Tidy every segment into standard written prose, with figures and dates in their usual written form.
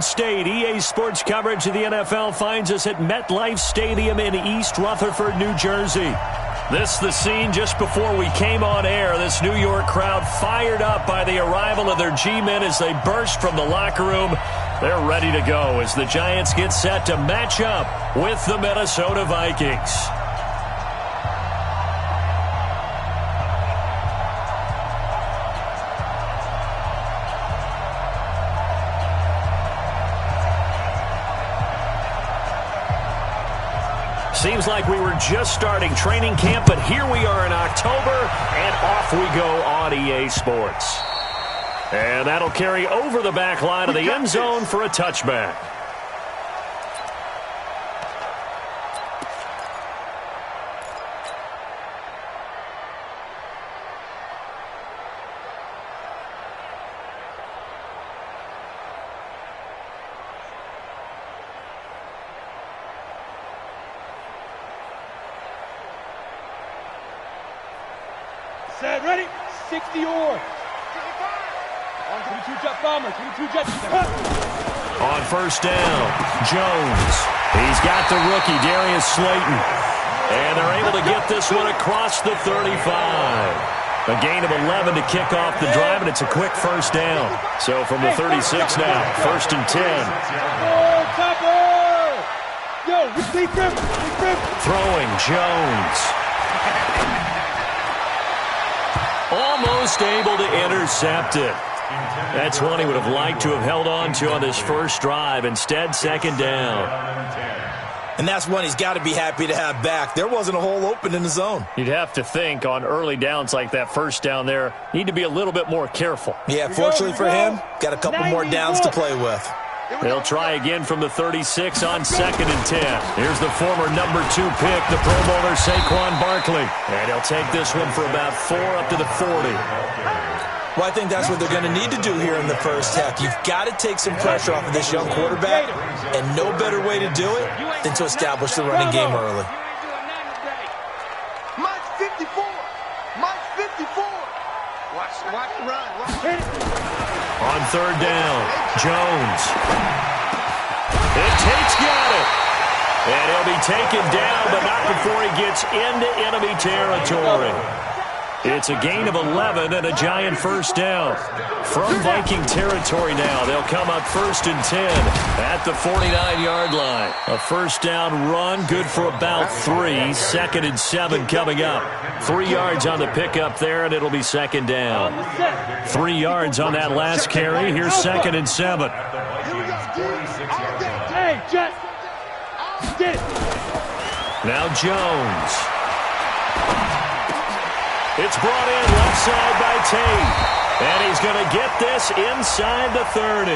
State. EA Sports coverage of the NFL finds us at MetLife Stadium in East Rutherford, New Jersey. This the scene just before we came on air. This New York crowd fired up by the arrival of their G-men as they burst from the locker room. They're ready to go as the Giants get set to match up with the Minnesota Vikings. Seems like we were just starting training camp, but here we are in October, and off we go on EA Sports. And that'll carry over the back line of the end zone for a touchback. Set, ready, 60 or. On 22 jet bomber, 22 jet. On first down, Jones. He's got the rookie, Darius Slayton. And they're able to get this one across the 35. A gain of 11 to kick off the drive, and it's a quick first down. So from the 36 now, first and 10. Yo, we throwing, Jones. Almost able to intercept it. That's one he would have liked to have held on to on this first drive. Instead, second down. And that's one he's got to be happy to have back. There wasn't a hole open in the zone. You'd have to think on early downs like that first down there, need to be a little bit more careful. Yeah, fortunately for him, got a couple more downs to play with. They'll try again from the 36 on second and 10. Here's the former number 2 pick, the Pro Bowler Saquon Barkley. And he'll take this one for about 4 up to the 40. Well, I think that's what they're going to need to do here in the first half. You've got to take some pressure off of this young quarterback, and no better way to do it than to establish the running game early. Mike's 54. Mike's 54. Watch the run. On third down, Jones. And Tate's got it. And he'll be taken down, but not before he gets into enemy territory. It's a gain of 11 and a Giant first down. From Viking territory now, they'll come up first and 10 at the 49-yard line. A first down run, good for about 3. Second and 7 coming up. 3 yards on the pickup there, and it'll be second down. 3 yards on that last carry. Here's second and 7. Hey, Jet. Now Jones. It's brought in left side by Tate. And he's going to get this inside the 30.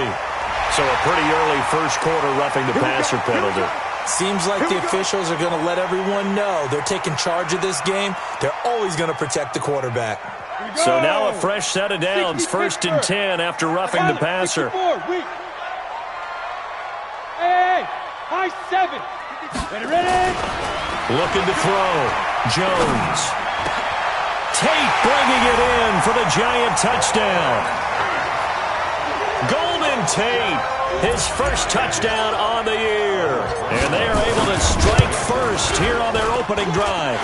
So a pretty early first quarter roughing the passer penalty. Seems like the officials are going to let everyone know they're taking charge of this game. They're always going to protect the quarterback. So now a fresh set of downs, first and 10 after roughing the passer. Hey, high 7. Ready. Looking to throw. Jones. Tate bringing it in for the Giant touchdown. Golden Tate, his first touchdown on the year. And they are able to strike first here on their opening drive.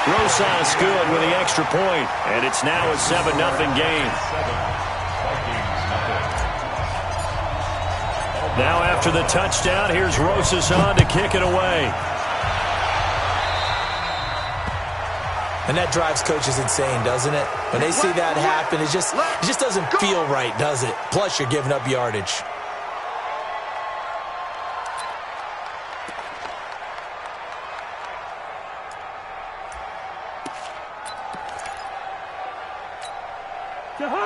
Rosas good with the extra point, and it's now a 7-0 game. Now after the touchdown, here's Rosas on to kick it away. And that drives coaches insane, doesn't it? When they see that happen, it just doesn't feel right, does it? Plus, you're giving up yardage.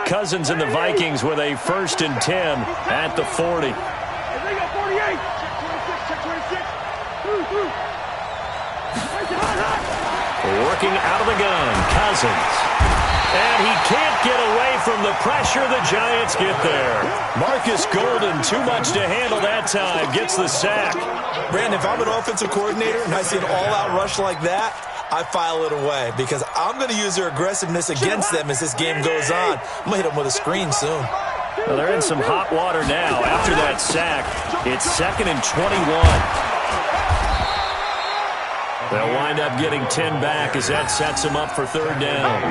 Cousins and the Vikings with a first and 10 at the 40. Working out of the gun, Cousins. And he can't get away from the pressure. The Giants get there. Marcus Golden, too much to handle that time, gets the sack. Brandon, if I'm an offensive coordinator and I see an all-out rush like that, I file it away because I'm going to use their aggressiveness against them as this game goes on. I'm going to hit them with a screen soon. Well, they're in some hot water now. After that sack, it's 2nd and 21. They'll wind up getting 10 back as that sets them up for 3rd down.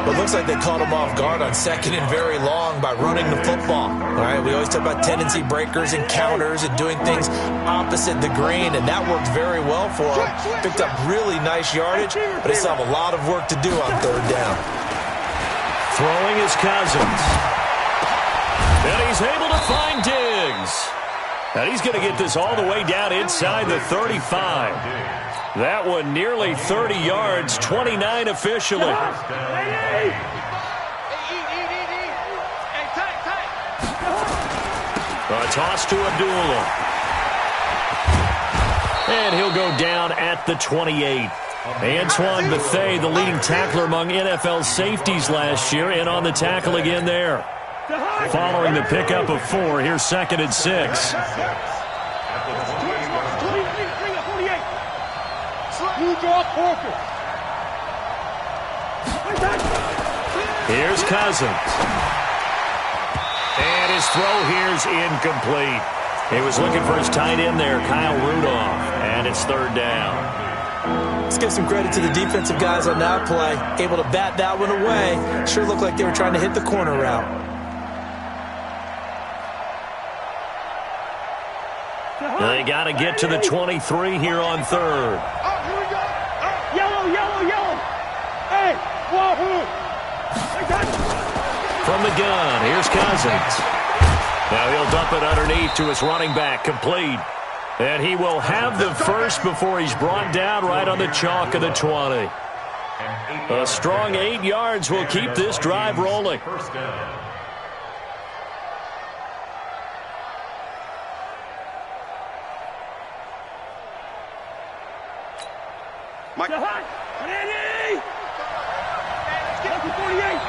It looks like they caught him off guard on 2nd and very long by running the football. All right, we always talk about tendency breakers and counters and doing things opposite the green, and that worked very well for him. Picked up really nice yardage, but they still have a lot of work to do on 3rd down. Throwing is Cousins. And he's able to find Diggs. And he's going to get this all the way down inside the 35. That one nearly 30 yards, 29 officially. A toss to Abdullah. And he'll go down at the 28. Antoine Bethea, the leading tackler among NFL safeties last year, and on the tackle again there. Following the pickup of 4, here's 2nd and 6. Here's Cousins. And his throw here's incomplete. He was looking for his tight end there, Kyle Rudolph, and it's 3rd down. Let's give some credit to the defensive guys on that play. Able to bat that one away. Sure looked like they were trying to hit the corner route. They got to get to the 23 here on 3rd. Yellow. Hey, Wahoo. From the gun, here's Cousins. Now he'll dump it underneath to his running back, complete. And he will have the first before he's brought down right on the chalk of the 20. A strong 8 yards will keep this drive rolling. Mike. Ready! 48.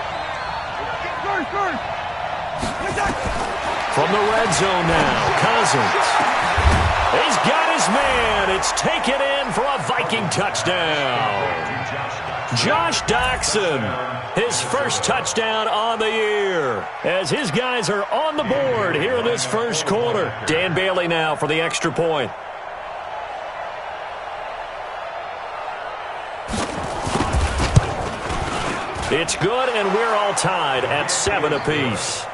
From the red zone now, Cousins. He's got his man. It's taken in for a Viking touchdown. Josh Doxson, his first touchdown on the year, as his guys are on the board here in this first quarter. Dan Bailey now for the extra point. It's good, and we're all tied at 7 apiece.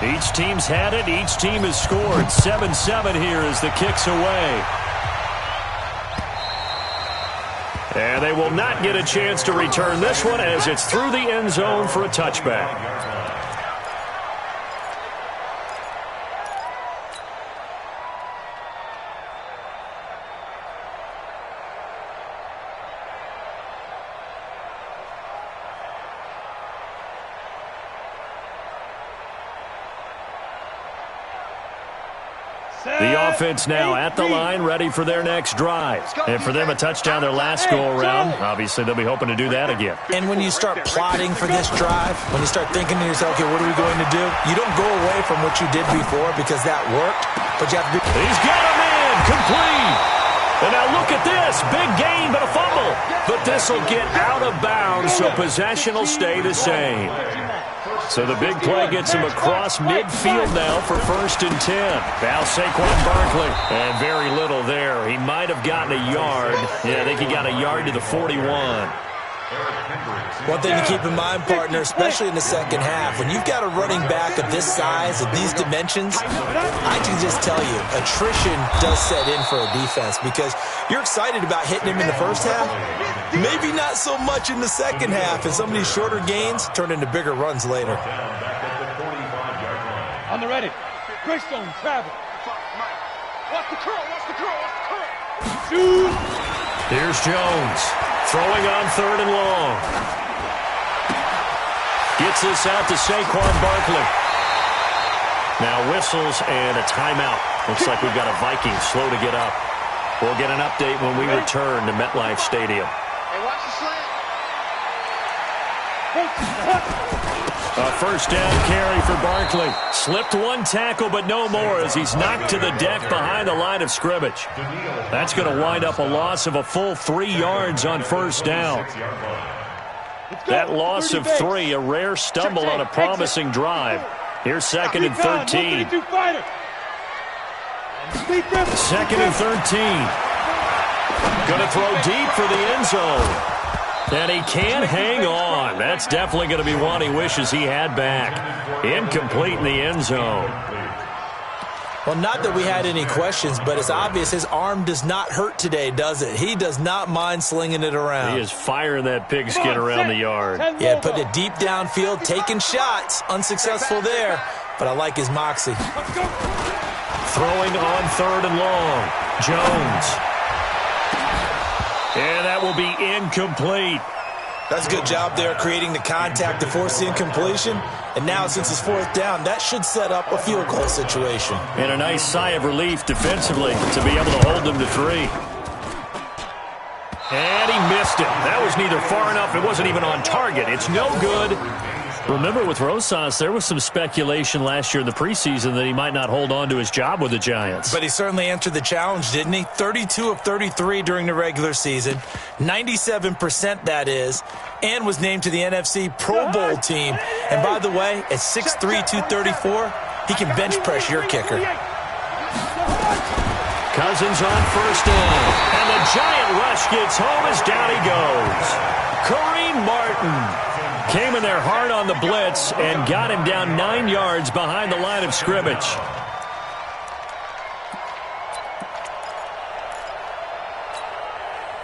Each team's had it. Each team has scored. 7-7 here as the kick's away. And they will not get a chance to return this one as it's through the end zone for a touchback. The offense now at the line, ready for their next drive. And for them, a touchdown their last go-around. Obviously, they'll be hoping to do that again. And when you start plotting for this drive, when you start thinking to yourself, okay, what are we going to do? You don't go away from what you did before because that worked, but you have to be... He's got a man, complete. And now look at this, big gain, but a fumble. But this will get out of bounds, so possession will stay the same. So the big play gets him across midfield now for 1st and 10. Now Saquon Barkley. And very little there. He might have gotten a yard. Yeah, I think he got a yard to the 41. One thing to keep in mind, partner, especially in the second half, when you've got a running back of this size, of these dimensions, I can just tell you, attrition does set in for a defense because you're excited about hitting him in the first half, maybe not so much in the second half, and some of these shorter gains turn into bigger runs later. On the ready. Greystone, travel. Watch the curl, watch the curl, watch the curl. Shoot. Here's Jones. Throwing on 3rd and long. Gets this out to Saquon Barkley. Now whistles and a timeout. Looks like we've got a Viking slow to get up. We'll get an update when we return to MetLife Stadium. Hey, watch the slant. A first down carry for Barkley. Slipped one tackle, but no more as he's knocked to the deck behind the line of scrimmage. That's going to wind up a loss of a full 3 yards on first down. That loss of 3, a rare stumble on a promising drive. Here's 2nd and 13. 2nd and 13. Going to throw deep for the end zone. And he can't hang on. That's definitely going to be one he wishes he had back. Incomplete in the end zone. Well, not that we had any questions, but it's obvious his arm does not hurt today, does it? He does not mind slinging it around. He is firing that pigskin around the yard. Yeah, putting it deep downfield, taking shots. Unsuccessful there, but I like his moxie. Throwing on 3rd and long. Jones. And that will be incomplete. That's a good job there creating the contact to force the incompletion. And now, since it's 4th down, that should set up a field goal situation. And a nice sigh of relief defensively to be able to hold them to 3. And he missed it. That was neither far enough. It wasn't even on target. It's no good. Remember, with Rosas, there was some speculation last year in the preseason that he might not hold on to his job with the Giants. But he certainly answered the challenge, didn't he? 32 of 33 during the regular season, 97% that is, and was named to the NFC Pro Bowl team. And by the way, at 6'3", 234, he can bench press your kicker. Cousins on first down. And the Giant rush gets home as down he goes. Kareem Martin came in there hard on the blitz and got him down 9 yards behind the line of scrimmage.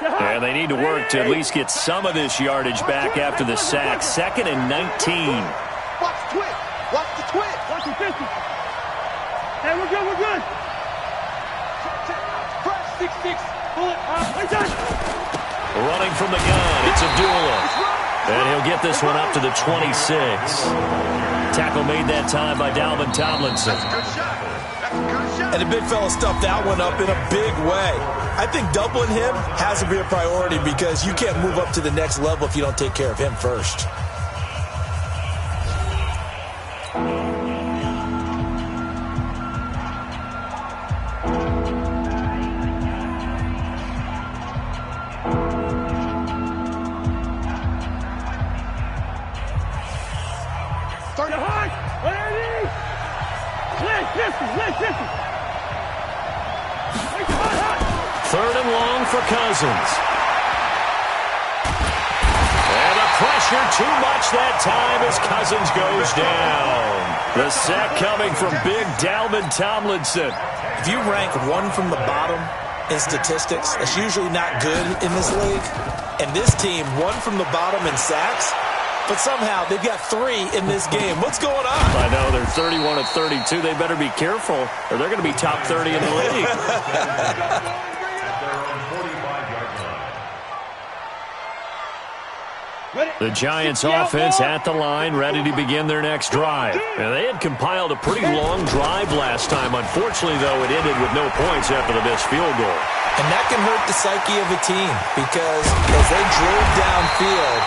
And they need to work to at least get some of this yardage back after the sack. 2nd and 19. Watch the twist. Watch the twist. Watch the 50. Hey, we're good, we're good. Fresh 6-6. Pull it. Running from the gun, it's Abdullah. And he'll get this one up to the 26. Tackle made that time by Dalvin Tomlinson. That's a good shot. That's a good shot. And the big fella stuffed that one up in a big way. I think doubling him has to be a priority because you can't move up to the next level if you don't take care of him first. Third and long for Cousins. And the pressure too much that time as Cousins goes down. The sack coming from big Dalvin Tomlinson. If you rank one from the bottom in statistics, that's usually not good in this league. And this team, one from the bottom in sacks, but somehow they've got 3 in this game. What's going on? I know, they're 31 of 32. They better be careful, or they're going to be top 30 in the league. The Giants offense at the line, ready to begin their next drive. And they had compiled a pretty long drive last time. Unfortunately, though, it ended with no points after the missed field goal. And that can hurt the psyche of a team because as they drove downfield,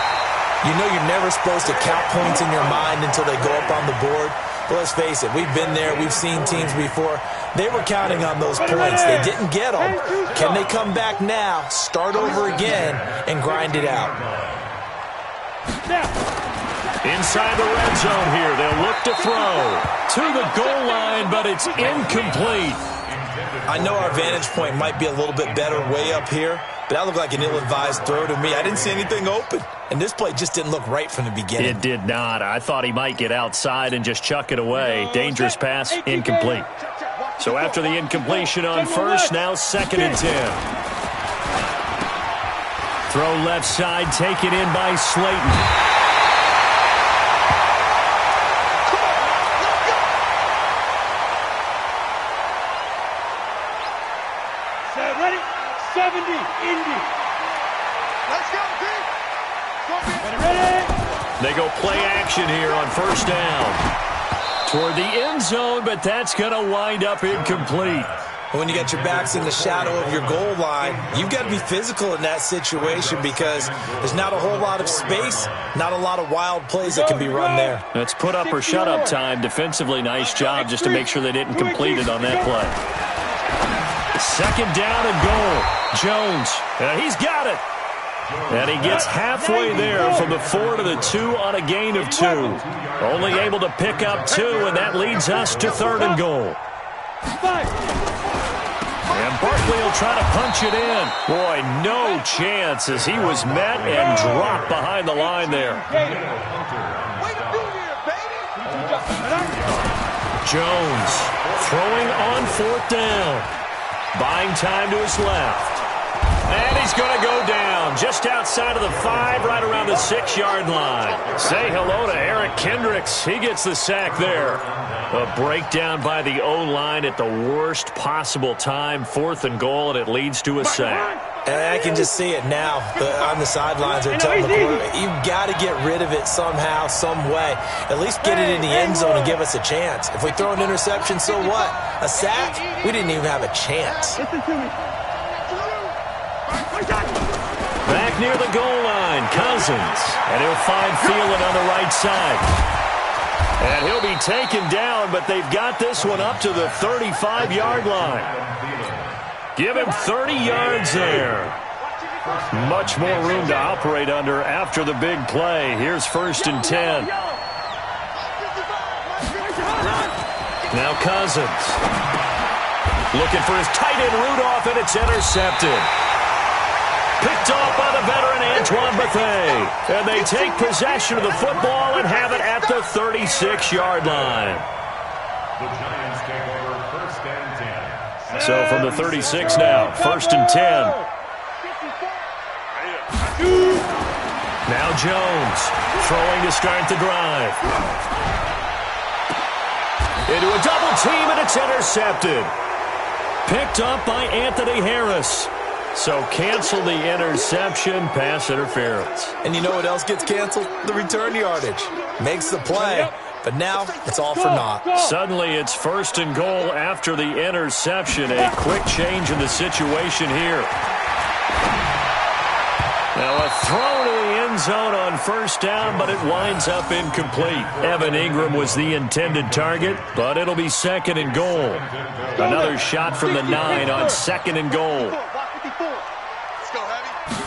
you know you're never supposed to count points in your mind until they go up on the board. But let's face it, we've been there. We've seen teams before. They were counting on those points. They didn't get them. Can they come back now, start over again, and grind it out? Inside the red zone here, they'll look to throw to the goal line, but it's incomplete. I know our vantage point might be a little bit better way up here, but that looked like an ill-advised throw to me. I didn't see anything open, and this play just didn't look right from the beginning. It did not. I thought he might get outside and just chuck it away. Dangerous pass, incomplete. So after the incompletion on first, now 2nd and 10. Throw left side, taken in by Slayton. Ready? 70, Indy. Let's go, D. Ready? They go play action here on first down. Toward the end zone, but that's going to wind up incomplete. When you got your backs in the shadow of your goal line, you've got to be physical in that situation because there's not a whole lot of space, not a lot of wild plays that can be run there. It's put up or shut up time. Defensively, nice job just to make sure they didn't complete it on that play. Second down and goal. Jones, he's got it. And he gets halfway there from the 4 to the 2 on a gain of 2. Only able to pick up 2, and that leads us to 3rd and goal. And Barkley will try to punch it in. Boy, no chance as he was met and dropped behind the line there. Jones throwing on 4th down. Buying time to his left. And he's going to go down just outside of the 5, right around the 6-yard line. Say hello to Eric Kendricks. He gets the sack there. A breakdown by the O-line at the worst possible time. 4th and goal, and it leads to a sack. And I can just see it now. On the sidelines, they're telling the quarterback, you've got to get rid of it somehow, some way. At least get it in the end zone and give us a chance. If we throw an interception, so what? A sack? We didn't even have a chance. Listen to me. Back near the goal line, Cousins. And he'll find Thielen on the right side. And he'll be taken down, but they've got this one up to the 35-yard line. Give him 30 yards there. Much more room to operate under after the big play. Here's 1st and 10. Now Cousins. Looking for his tight end Rudolph, and it's intercepted. Picked off by the veteran Antoine Bethea. And they take possession of the football and have it at the 36-yard line. The Giants take over 1st and 10. So from the 36 now, 1st and 10. Now Jones throwing to start the drive. Into a double team, and it's intercepted. Picked up by Anthony Harris. So cancel the interception, pass interference. And you know what else gets canceled? The return yardage. Makes the play, but now it's all for naught. Suddenly it's 1st and goal after the interception. A quick change in the situation here. Now a throw to the end zone on 1st down, but it winds up incomplete. Evan Ingram was the intended target, but it'll be 2nd and goal. Another shot from the 9 on 2nd and goal.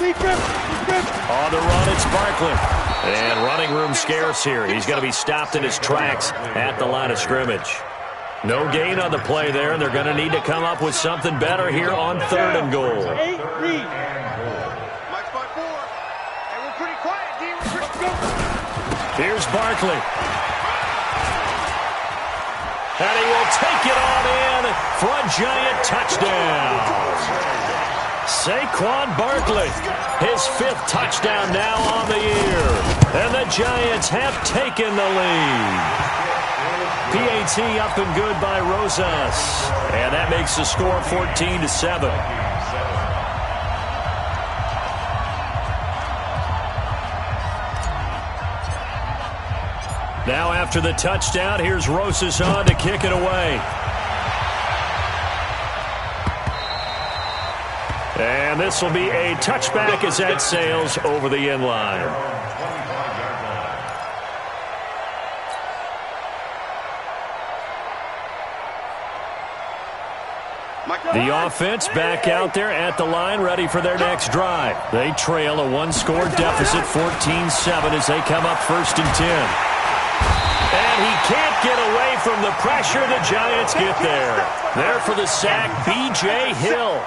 On the run, it's Barkley. And running room scarce here. He's going to be stopped in his tracks at the line of scrimmage. No gain on the play there, and they're going to need to come up with something better here on 3rd and goal. Here's Barkley. And he will take it on in for a Giant touchdown. Saquon Barkley, his 5th touchdown now on the year. And the Giants have taken the lead. PAT up and good by Rosas. And that makes the score 14-7. Now after the touchdown, here's Rosas on to kick it away. And this will be a touchback as that sails over the end line. The offense back out there at the line, ready for their next drive. They trail a 1-score deficit, 14-7, as they come up 1st and 10. And he can't get away from the pressure. The Giants get there. There for the sack, B.J. Hill.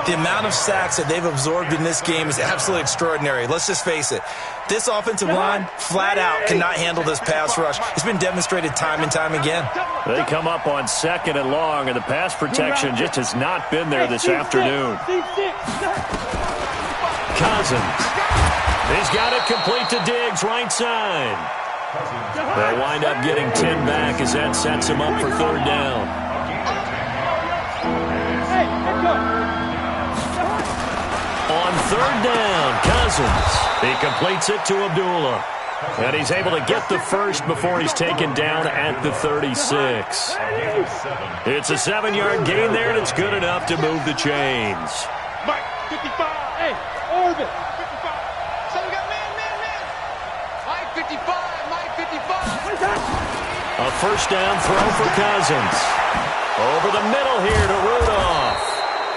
The amount of sacks that they've absorbed in this game is absolutely extraordinary. Let's just face it. This offensive line, flat out, cannot handle this pass rush. It's been demonstrated time and time again. They come up on 2nd and long, and the pass protection just has not been there this afternoon. Cousins. He's got it complete to Diggs, right side. They'll wind up getting 10 back as that sets him up for 3rd down. On 3rd down, Cousins. He completes it to Abdullah. And he's able to get the first before he's taken down at the 36. It's a 7-yard gain there, and it's good enough to move the chains. Mike, 55. Hey, Orbit. 55. So we got man. Mike 55. Mike 55. A first down throw for Cousins. Over the middle here to Rudolph.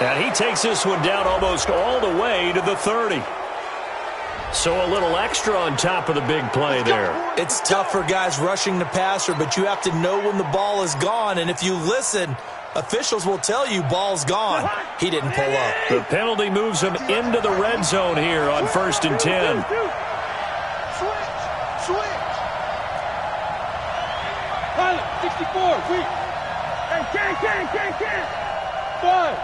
And he takes this one down almost all the way to the 30. So a little extra on top of the big play there. It's tough for guys rushing the passer, but you have to know when the ball is gone. And if you listen, officials will tell you ball's gone. He didn't pull up. The penalty moves him into the red zone here on 1st and 10. Switch. Pilot, 64. Weak. Hey, can. 5.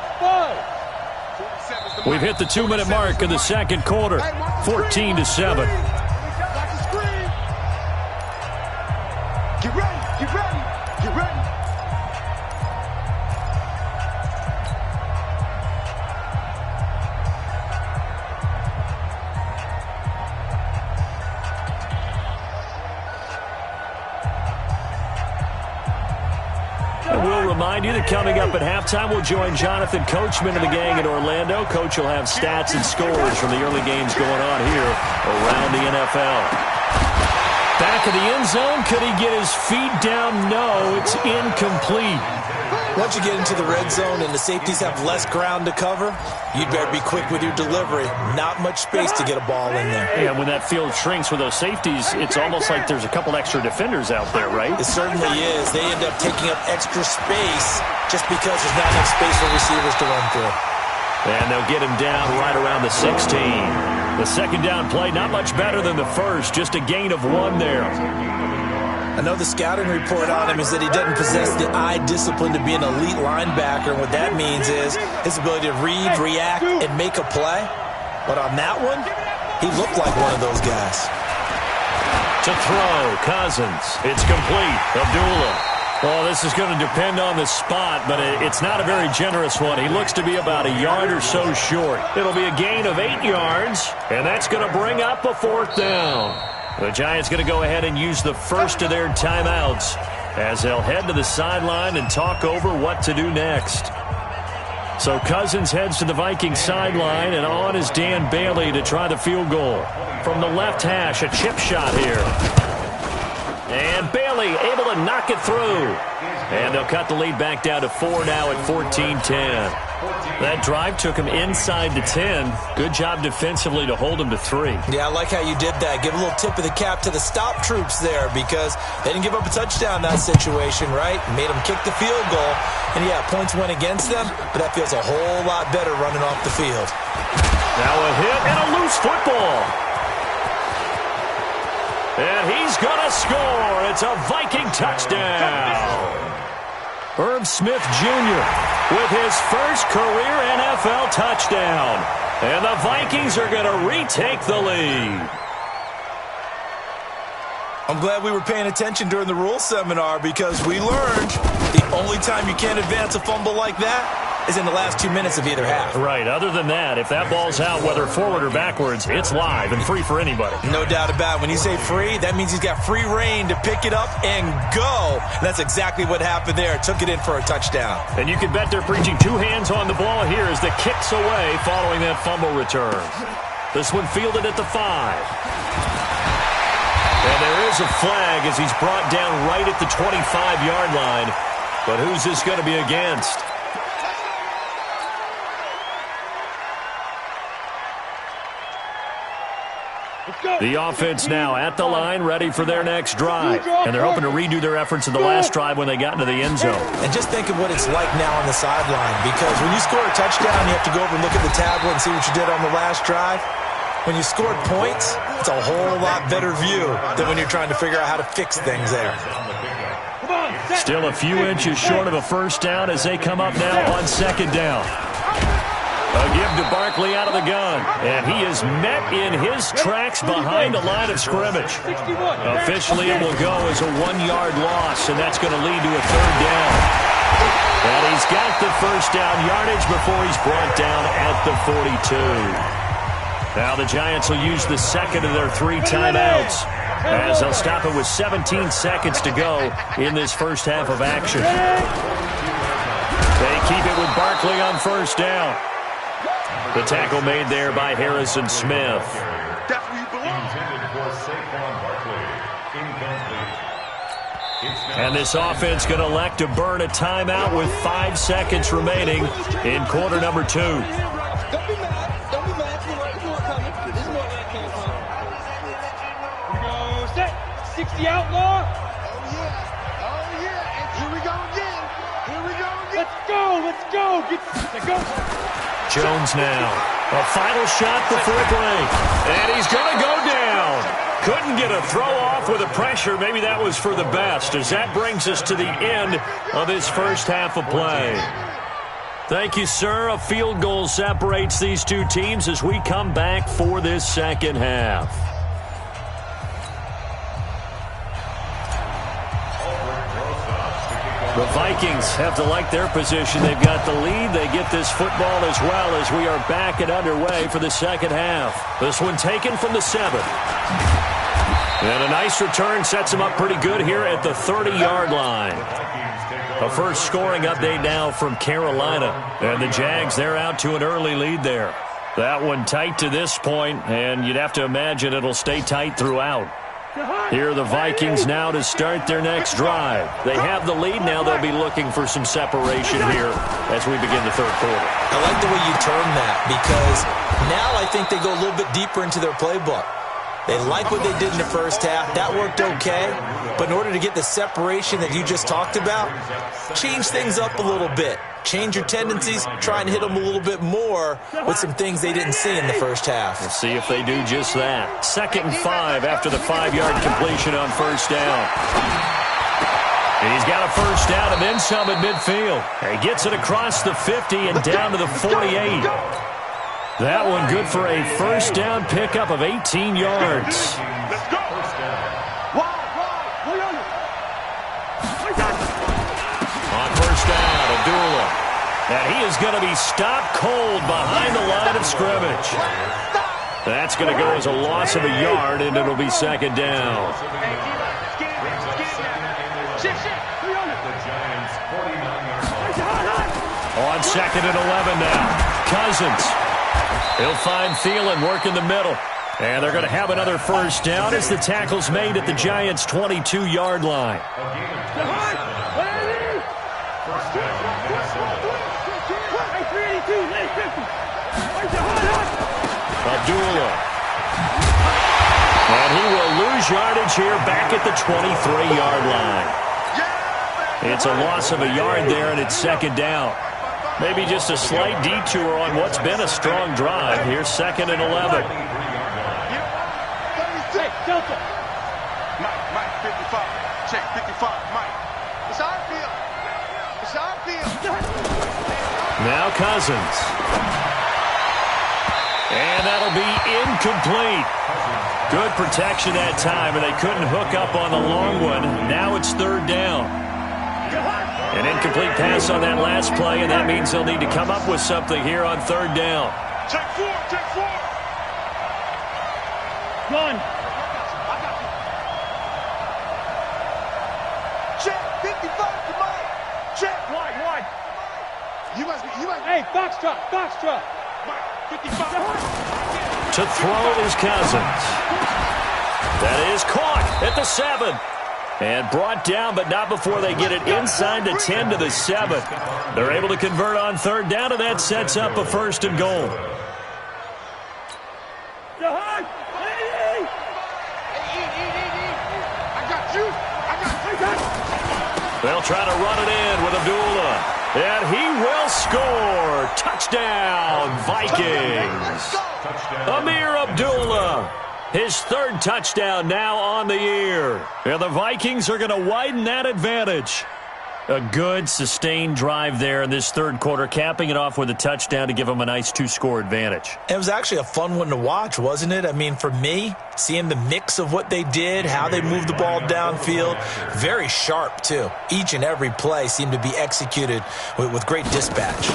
We've hit the 2-minute mark in the second quarter, 14-7. Get ready. And we'll remind you that coming up at halftime, we'll join Jonathan Coachman of the gang in Orlando. Coach will have stats and scores from the early games going on here around the NFL. Back of the end zone. Could he get his feet down? No, it's incomplete. Once you get into the red zone and the safeties have less ground to cover, you'd better be quick with your delivery. Not much space to get a ball in there. Yeah, when that field shrinks with those safeties, it's almost like there's a couple extra defenders out there, right? It certainly is. They end up taking up extra space just because there's not enough space for receivers to run through. And they'll get him down right around the 16. The second down play, not much better than the first, just a gain of 1 there. I know the scouting report on him is that he doesn't possess the eye discipline to be an elite linebacker, and what that means is his ability to read, react, and make a play. But on that one, he looked like one of those guys. To throw, Cousins. It's complete. Abdullah. Well, this is going to depend on the spot, but it's not a very generous one. He looks to be about a yard or so short. It'll be a gain of 8 yards, and that's going to bring up a 4th down. The Giants going to go ahead and use the first of their timeouts as they'll head to the sideline and talk over what to do next. So Cousins heads to the Vikings sideline, and on is Dan Bailey to try the field goal. From the left hash, a chip shot here. And Bailey able to knock it through. And they'll cut the lead back down to 4 now at 14-10. That drive took him inside the 10. Good job defensively to hold him to 3. Yeah, I like how you did that. Give a little tip of the cap to the stop troops there because they didn't give up a touchdown in that situation, right? Made them kick the field goal. And, yeah, points went against them, but that feels a whole lot better running off the field. Now a hit and a loose football. And he's going to score. It's a Viking touchdown. Herb Smith Jr. with his first career NFL touchdown. And the Vikings are going to retake the lead. I'm glad we were paying attention during the rules seminar because we learned the only time you can't advance a fumble like that is in the last 2 minutes of either half. Right. Other than that, if that ball's out, whether forward or backwards, it's live and free for anybody. No doubt about it. When you say free, that means he's got free reign to pick it up and go. And that's exactly what happened there. Took it in for a touchdown. And you can bet they're preaching 2 hands on the ball here as the kick's away following that fumble return. This one fielded at the 5. And there is a flag as he's brought down right at the 25-yard line. But who's this going to be against? The offense now at the line, ready for their next drive. And they're hoping to redo their efforts in the last drive when they got into the end zone. And just think of what it's like now on the sideline. Because when you score a touchdown, you have to go over and look at the tablet and see what you did on the last drive. When you scored points, it's a whole lot better view than when you're trying to figure out how to fix things there. Still a few inches short of a first down as they come up now on second down. A give to Barkley out of the gun. And he is met in his tracks behind the line of scrimmage. Officially, it will go as a 1-yard loss, and that's going to lead to a third down. And he's got the first down yardage before he's brought down at the 42. Now the Giants will use the second of their 3 timeouts. as they'll stop it with 17 seconds to go in this first half of action. They keep it with Barkley on first down. The tackle made there by Harrison Smith. That's where you belong. Intended for Saquon Barkley. Incomplete. And this offense going to elect to burn a timeout with 5 seconds remaining in quarter number 2. Don't be mad. Don't be mad. There's more coming. There's more that came from. Here we go. Set. 60 outlaw. Oh, yeah. Oh, yeah. And here we go again. Here we go again. Let's go. Let's go. Let's go. Jones now. A final shot before break. And he's going to go down. Couldn't get a throw off with the pressure. Maybe that was for the best, as that brings us to the end of this first half of play. Thank you, sir. A field goal separates these two teams as we come back for this second half. The Vikings have to like their position. They've got the lead. They get this football as well as we are back and underway for the second half. This one taken from the 7. And a nice return sets them up pretty good here at the 30-yard line. A first scoring update now from Carolina. And the Jags, they're out to an early lead there. That one tight to this point, and you'd have to imagine it'll stay tight throughout. Here are the Vikings now to start their next drive. They have the lead. Now they'll be looking for some separation here as we begin the third quarter. I like the way you term that, because now I think they go a little bit deeper into their playbook. They like what they did in the first half. That worked okay. But in order to get the separation that you just talked about, change things up a little bit. Change your tendencies. Try and hit them a little bit more with some things they didn't see in the first half. We'll see if they do just that. 2nd and 5 after the 5-yard completion on first down. And he's got a first down and then some at midfield. He gets it across the 50 and down to the 48. That one good for a first down pickup of 18 yards. Let's go. On first down, Abdullah. And he is going to be stopped cold behind the line of scrimmage. That's going to go as a loss of a yard, and it'll be second down. On 2nd and 11 now. Cousins. He'll find Thielen working the middle. And they're going to have another first down as the tackle's made at the Giants' 22-yard line. Abdullah. And he will lose yardage here back at the 23-yard line. It's a loss of a yard there, and it's second down. Maybe just a slight detour on what's been a strong drive. Here's 2nd and 11. Hey, Delta. Mike, 55. Check, 55. Mike. It's our field. It's our field. Now Cousins. And that'll be incomplete. Good protection that time, and they couldn't hook up on the long one. Now it's 3rd down. An incomplete pass on that last play, and that means they'll need to come up with something here on 3rd down. Check 4. Run. Check 55 to Mike. Check. Wide. You must be. Hey, box truck. Mike, 55. To throw is Cousins. That is caught at the 7. And brought down, but not before they get it inside the 10 to the 7. They're able to convert on 3rd down, and that sets up a 1st and goal. They'll try to run it in with Abdullah. And he will score. Touchdown, Vikings. Amir Abdullah. His 3rd touchdown now on the year. And the Vikings are going to widen that advantage. A good, sustained drive there in this 3rd quarter, capping it off with a touchdown to give them a nice 2-score advantage. It was actually a fun one to watch, wasn't it? I mean, for me, seeing the mix of what they did, how they moved the ball downfield, very sharp, too. Each and every play seemed to be executed with great dispatch.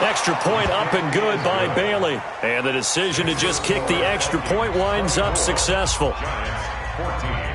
Extra point up and good by Bailey. And the decision to just kick the extra point winds up successful. Giants 14.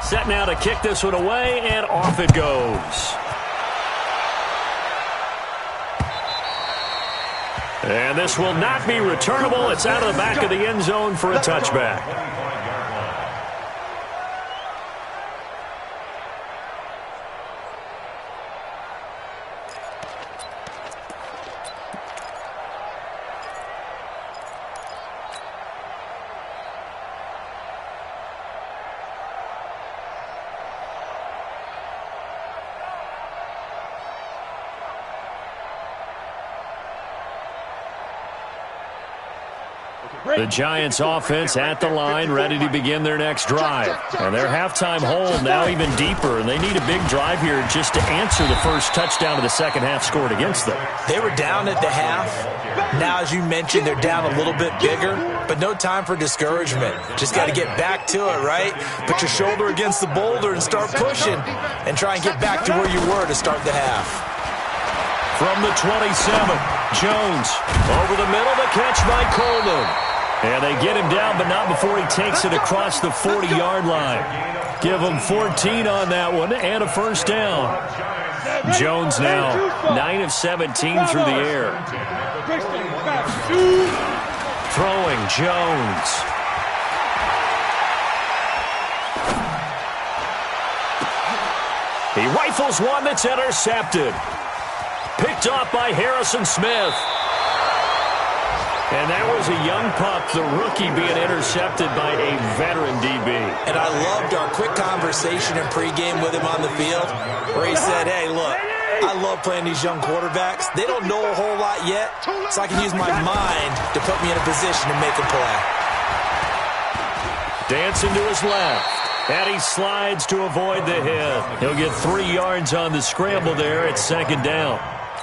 Set now to kick this one away, and off it goes. And this will not be returnable. It's out of the back of the end zone for a touchback. The Giants offense at the line, ready to begin their next drive. And their halftime hole now even deeper, and they need a big drive here just to answer the first touchdown of the second half scored against them. They were down at the half. Now, as you mentioned, they're down a little bit bigger, but no time for discouragement. Just got to get back to it, right? Put your shoulder against the boulder and start pushing and try and get back to where you were to start the half. From the 27, Jones over the middle, the catch by Coleman. And they get him down, but not before he takes it across the 40-yard line. Give him 14 on that one and a first down. Jones now 9 of 17 through the air. Throwing Jones. He rifles one that's intercepted. Picked off by Harrison Smith. And that was a young pup, the rookie, being intercepted by a veteran DB. And I loved our quick conversation in pregame with him on the field where he said, hey, look, I love playing these young quarterbacks. They don't know a whole lot yet, so I can use my mind to put me in a position to make a play. Dancing to his left. And he slides to avoid the hit. He'll get 3 yards on the scramble there at second down.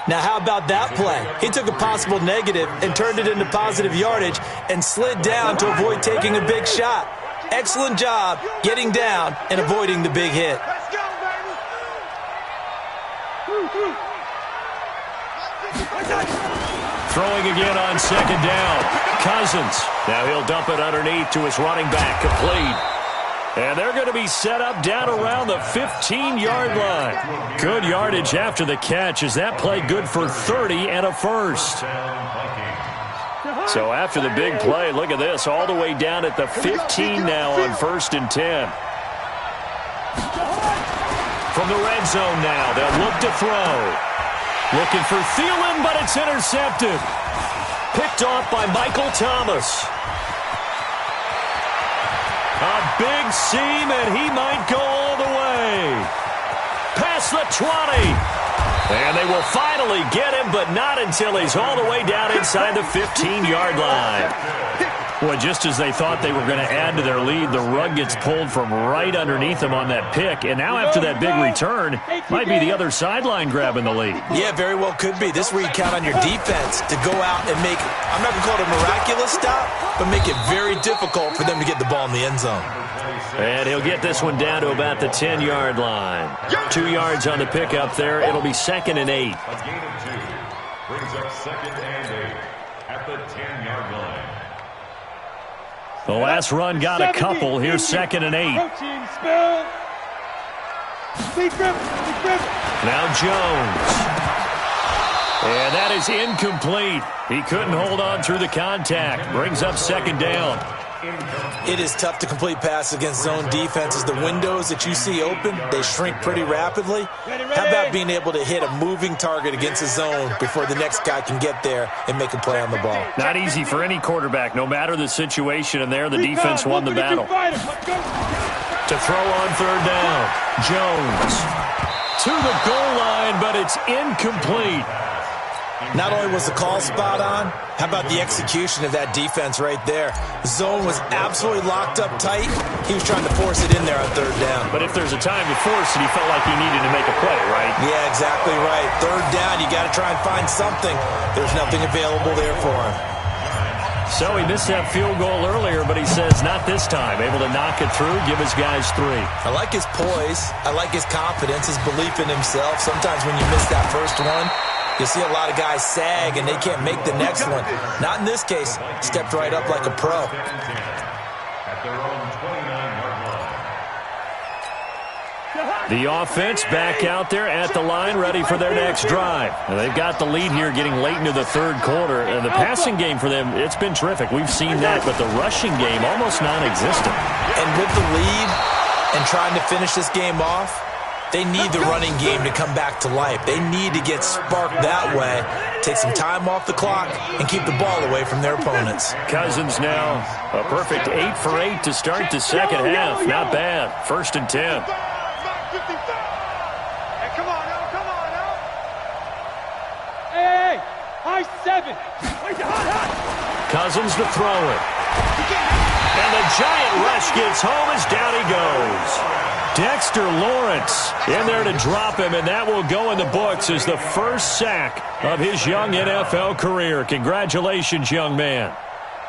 Now, how about that play? He took a possible negative and turned it into positive yardage and slid down to avoid taking a big shot. Excellent job getting down and avoiding the big hit. Let's go, baby! Throwing again on second down. Cousins. Now he'll dump it underneath to his running back. Complete. And they're going to be set up down around the 15-yard line. Good yardage after the catch. Is that play good for 30 and a first? So after the big play, look at this. All the way down at the 15 now on 1st and 10. From the red zone now, they'll look to throw. Looking for Thielen, but it's intercepted. Picked off by Michael Thomas. A big seam, and he might go all the way. Past the 20. And they will finally get him, but not until he's all the way down inside the 15-yard line. Well, just as they thought they were going to add to their lead, the rug gets pulled from right underneath them on that pick. And now after that big return, might be the other sideline grabbing the lead. Yeah, very well could be. This is where you count on your defense to go out and make, I'm not going to call it a miraculous stop, but make it very difficult for them to get the ball in the end zone. And he'll get this one down to about the 10-yard line. 2 yards on the pickup there. It'll be 2nd and 8. A gain of 2 brings up 2nd and 8 at the 10-yard line. The last run got a couple. Here's 2nd and 8. Now Jones. And that is incomplete. He couldn't hold on through the contact. Brings up 2nd down. It is tough to complete pass against zone defenses. The windows that you see open, they shrink pretty rapidly. How about being able to hit a moving target against a zone before the next guy can get there and make a play on the ball? Not easy for any quarterback, no matter the situation, and there the defense won the battle. To throw on 3rd down, Jones. To the goal line, but it's incomplete. Not only was the call spot on, how about the execution of that defense right there? The zone was absolutely locked up tight. He was trying to force it in there on third down. But if there's a time to force it, he felt like he needed to make a play, right? Yeah, exactly right. Third down, you got to try and find something. There's nothing available there for him. So he missed that field goal earlier, but he says not this time. Able to knock it through, give his guys 3. I like his poise. I like his confidence, his belief in himself. Sometimes when you miss that first one, you see a lot of guys sag and they can't make the next one. Not in this case. Stepped right up like a pro. At their own 29-yard line. The offense back out there at the line, ready for their next drive. And they've got the lead here getting late into the third quarter. And the passing game for them, it's been terrific. We've seen that, but the rushing game almost non-existent. And with the lead and trying to finish this game off, they need the running game to come back to life. They need to get sparked that way, take some time off the clock, and keep the ball away from their opponents. Cousins now a perfect 8 for 8 to start the second half. Not bad. 1st and 10. Hey, come on now. Hey, high 7. Cousins to throw it. And the giant rush gets home as down he goes. Dexter Lawrence in there to drop him, and that will go in the books as the first sack of his young NFL career. Congratulations, young man.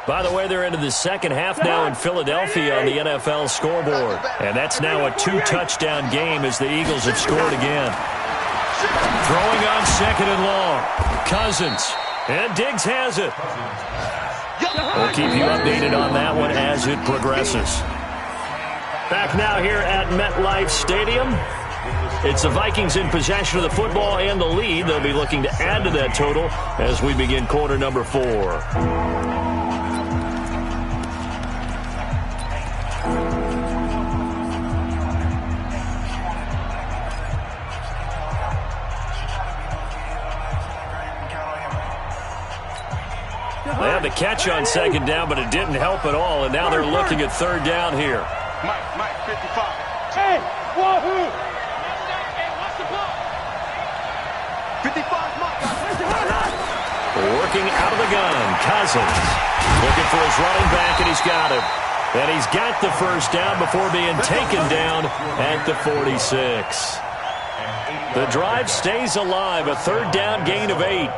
By the way, they're into the second half now in Philadelphia on the NFL scoreboard. And that's now a 2-touchdown game as the Eagles have scored again. Throwing on 2nd and long. Cousins. And Diggs has it. We'll keep you updated on that one as it progresses. Back now here at MetLife Stadium. It's the Vikings in possession of the football and the lead. They'll be looking to add to that total as we begin quarter number 4. They had the catch on 2nd down, but it didn't help at all, and now they're looking at 3rd down here. Mike, 55. Hey, wahoo! Hey, watch the ball. 55, Mike. Working out of the gun, Cousins. Looking for his running back, and he's got him. And he's got the first down before being taken down at the 46. The drive stays alive, a 3rd down gain of 8.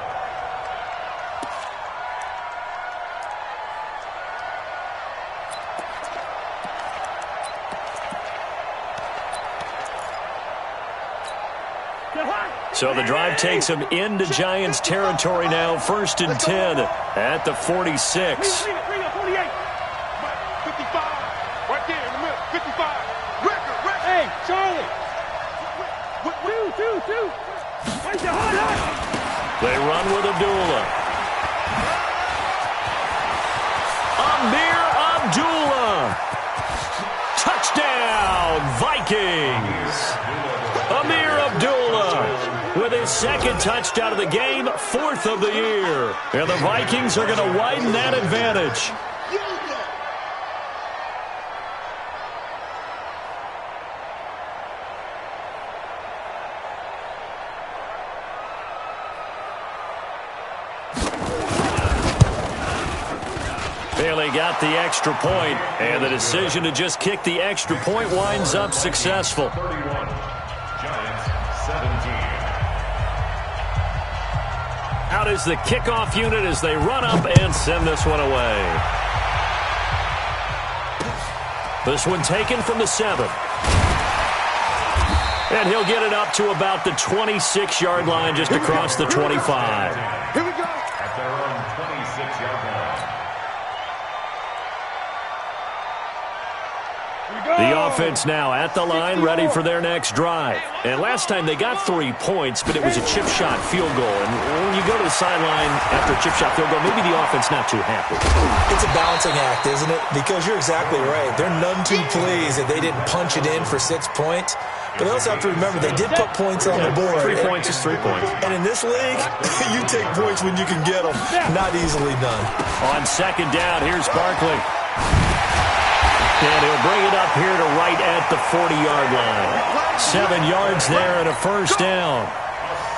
So the drive takes him into Giants territory now. 1st and 10 at the 46. 55. Right there in the middle. 55. Record. Hey, Charlie. Two. They run with Abdullah. Amir Abdullah. Touchdown, Vikings. Amir Abdullah with his 2nd touchdown of the game, 4th of the year. And the Vikings are going to widen that advantage. Bailey got the extra point, and the decision to just kick the extra point winds up successful. 31. Giants 17. Out is the kickoff unit as they run up and send this one away. This one taken from the 7. And he'll get it up to about the 26-yard line, just across the 25. Here we go. At their own 26-yard line. The offense now at the line, ready for their next drive. And last time they got 3 points, but it was a chip shot field goal. And when you go to the sideline after a chip shot field goal, maybe the offense not too happy. It's a balancing act, isn't it? Because you're exactly right. They're none too pleased that they didn't punch it in for 6 points. But they also have to remember they did put points on the board. 3 points is 3 points. And in this league, you take points when you can get them. Not easily done. On 2nd down, here's Barkley. And he'll bring it up here to right at the 40-yard line. 7 yards there and a first down.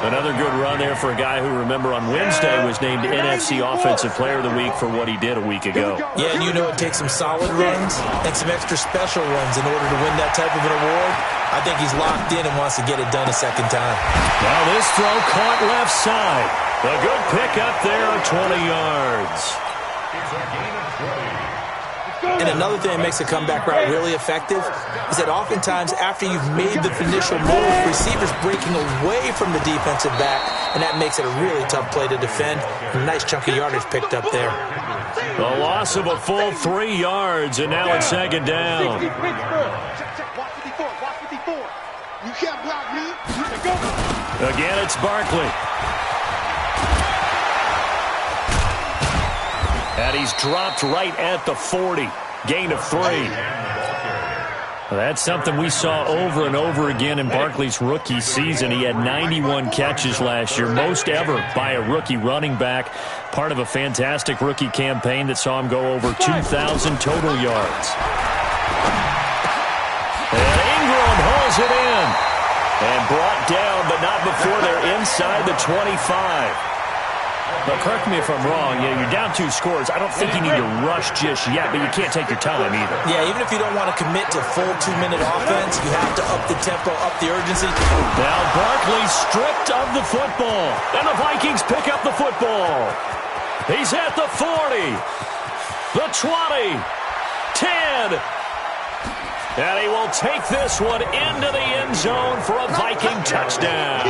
Another good run there for a guy who, remember, on Wednesday was named NFC Offensive Player of the Week for what he did a week ago. Yeah, and you know it takes some solid runs and some extra special runs in order to win that type of an award. I think he's locked in and wants to get it done a second time. Now this throw caught left side. A good pick up there of 20 yards. It's a gain of 20. And another thing that makes the comeback route really effective is that oftentimes after you've made the initial move, receivers breaking away from the defensive back, and that makes it a really tough play to defend. A nice chunk of yardage picked up there. A loss of a full 3 yards, and now it's second down. Watch 54. Watch 54. You can't block me. Again, it's Barkley. And he's dropped right at the 40. Gain of 3. That's something we saw over and over again in Barkley's rookie season. He had 91 catches last year, most ever by a rookie running back. Part of a fantastic rookie campaign that saw him go over 2,000 total yards. And Ingram hauls it in. And brought down, but not before they're inside the 25. But correct me if I'm wrong, you're down 2 scores. I don't think you need to rush just yet, but you can't take your time either. Yeah, even if you don't want to commit to full 2-minute offense, you have to up the tempo, up the urgency. Now Barkley stripped of the football, and the Vikings pick up the football. He's at the 40, the 20, 10, and he will take this one into the end zone for a Viking touchdown.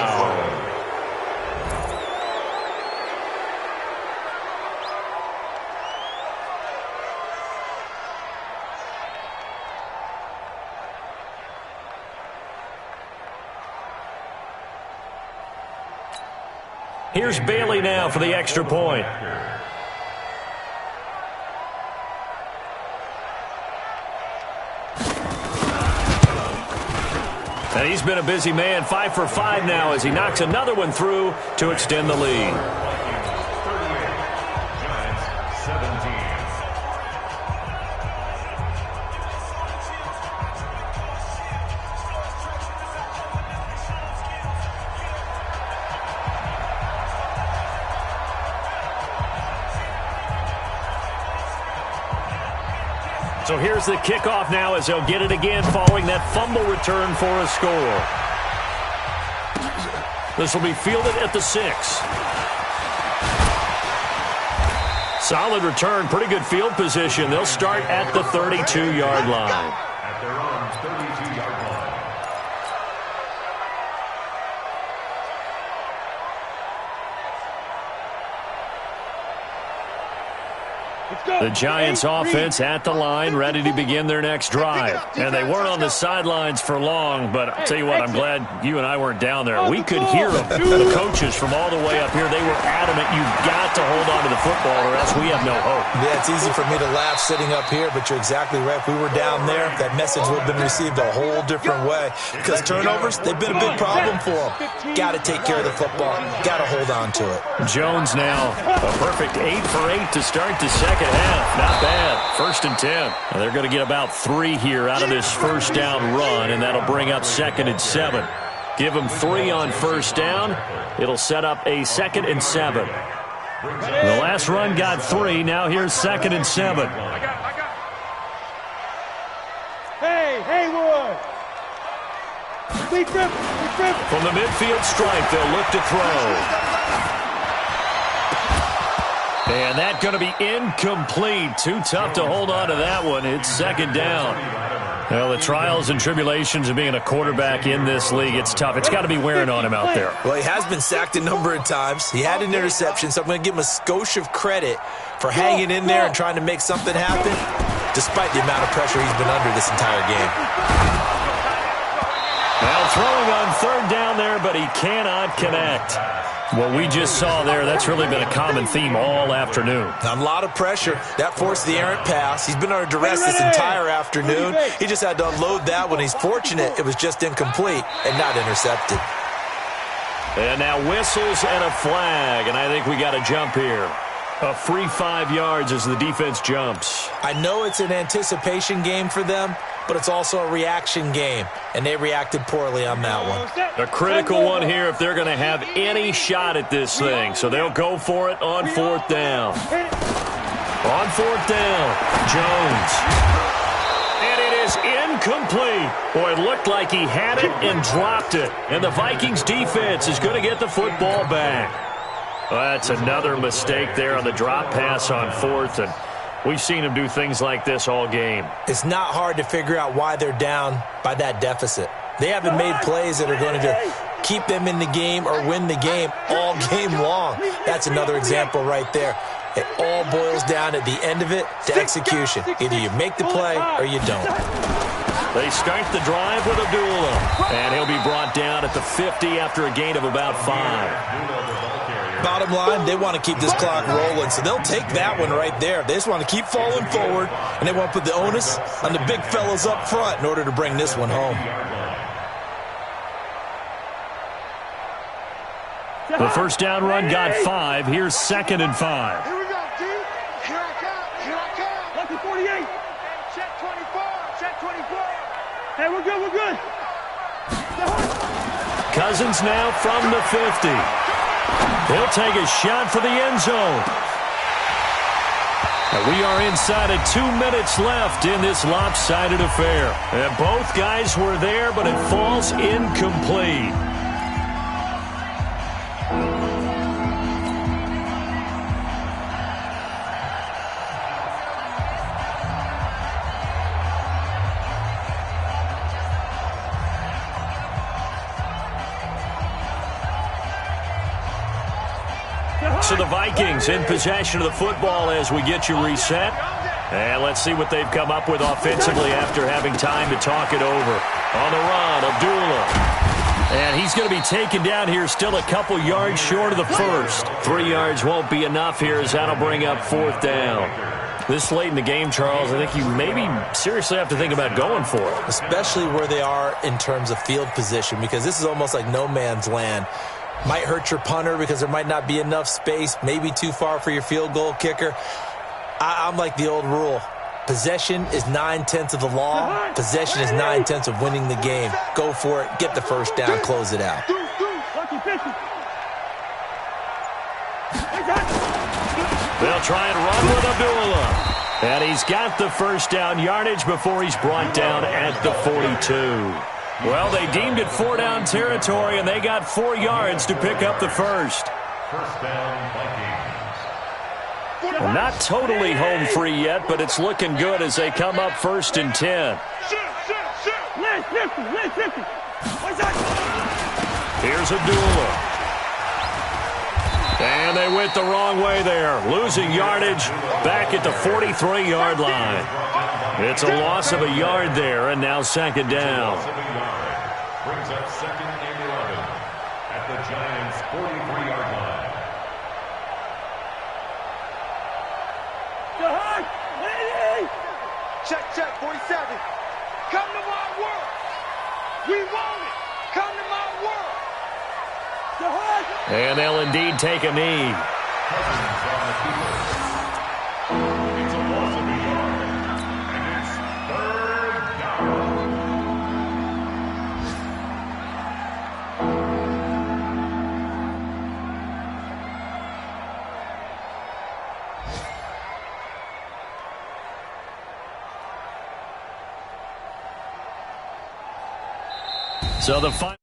Here's Bailey now for the extra point. And he's been a busy man, 5 for 5 now as he knocks another one through to extend the lead. Giants 17. So here's the kickoff now as they'll get it again following that fumble return for a score. This will be fielded at the 6. Solid return, pretty good field position. They'll start at the 32-yard line. At their own 32-yard line. The Giants offense at the line, ready to begin their next drive. And they weren't on the sidelines for long, but I'll tell you what, I'm glad you and I weren't down there. We could hear them, the coaches from all the way up here. They were adamant, you've got to hold on to the football or else we have no hope. Yeah, it's easy for me to laugh sitting up here, but you're exactly right. If we were down there, that message would have been received a whole different way. Because turnovers, they've been a big problem for them. Got to take care of the football. Got to hold on to it. Jones now, a perfect 8 for 8 to start the second half. Not bad. 1st and 10. Now they're going to get about 3 here out of this first down run, and that'll bring up 2nd and 7. Give them 3 on first down. It'll set up a 2nd and 7. The last run got 3. Now here's 2nd and 7. Hey, Haywood! From the midfield stripe, they'll look to throw. And that's going to be incomplete. Too tough to hold on to that one. It's 2nd down. Well, the trials and tribulations of being a quarterback in this league, it's tough. It's got to be wearing on him out there. Well, he has been sacked a number of times. He had an interception, so I'm going to give him a skosh of credit for hanging in there and trying to make something happen, despite the amount of pressure he's been under this entire game. Well, throwing on 3rd down there, but he cannot connect. What we just saw there, that's really been a common theme all afternoon. A lot of pressure. That forced the errant pass. He's been under duress this entire afternoon. He just had to unload that one. He's fortunate it was just incomplete and not intercepted. And now whistles and a flag, and I think we got a jump here. A free 5 yards as the defense jumps. I know it's an anticipation game for them, but it's also a reaction game, and they reacted poorly on that one. A critical one here if they're going to have any shot at this thing. So they'll go for it on fourth down. On fourth down, Jones. And it is incomplete. Boy, it looked like he had it and dropped it. And the Vikings defense is going to get the football back. Well, that's another mistake there on the drop pass on fourth, and we've seen him do things like this all game. It's not hard to figure out why they're down by that deficit. They haven't made plays that are going to keep them in the game or win the game all game long. That's another example right there. It all boils down at the end of it to execution. Either you make the play or you don't. They start the drive with Abdullah, and he'll be brought down at the 50 after a gain of about 5. Bottom line, they want to keep this clock rolling, so they'll take that one right there. They just want to keep falling forward, and they want to put the onus on the big fellas up front in order to bring this one home. The first down run got 5. Here's 2nd and 5. Here we go, D. Here I come. Here I come. Lucky 48. Check 24. Check 24. Hey, we're good. We're good. Cousins now from the 50. He'll take a shot for the end zone. And we are inside of 2 minutes left in this lopsided affair. And both guys were there, but it falls incomplete. So the Vikings in possession of the football as we get you reset. And let's see what they've come up with offensively after having time to talk it over. On the run, Abdullah. And he's going to be taken down here still a couple yards short of the first. 3 yards won't be enough here as that'll bring up fourth down. This late in the game, Charles, I think you maybe seriously have to think about going for it. Especially where they are in terms of field position, because this is almost like no man's land. Might hurt your punter because there might not be enough space, maybe too far for your field goal kicker. I'm like the old rule. Possession is 9/10 of the law. Possession is 9/10 of winning the game. Go for it. Get the first down. Close it out. They'll try and run with Abdullah. And he's got the first down yardage before he's brought down at the 42. Well, they deemed it 4-down territory, and they got 4 yards to pick up the first. First down, Vikings. Well, not totally home free yet, but it's looking good as they come up 1st and 10. Here's Abdullah. And they went the wrong way there, losing yardage back at the 43-yard line. It's a loss of a yard there, and now 2nd down. Brings up 2nd and 11 at the Giants' 43-yard line. Check, 47. Come to my world. We want it. Come to my world. And they'll indeed take a knee. Cousins on the field. It's a loss of a yard, and it's 3rd down. So the final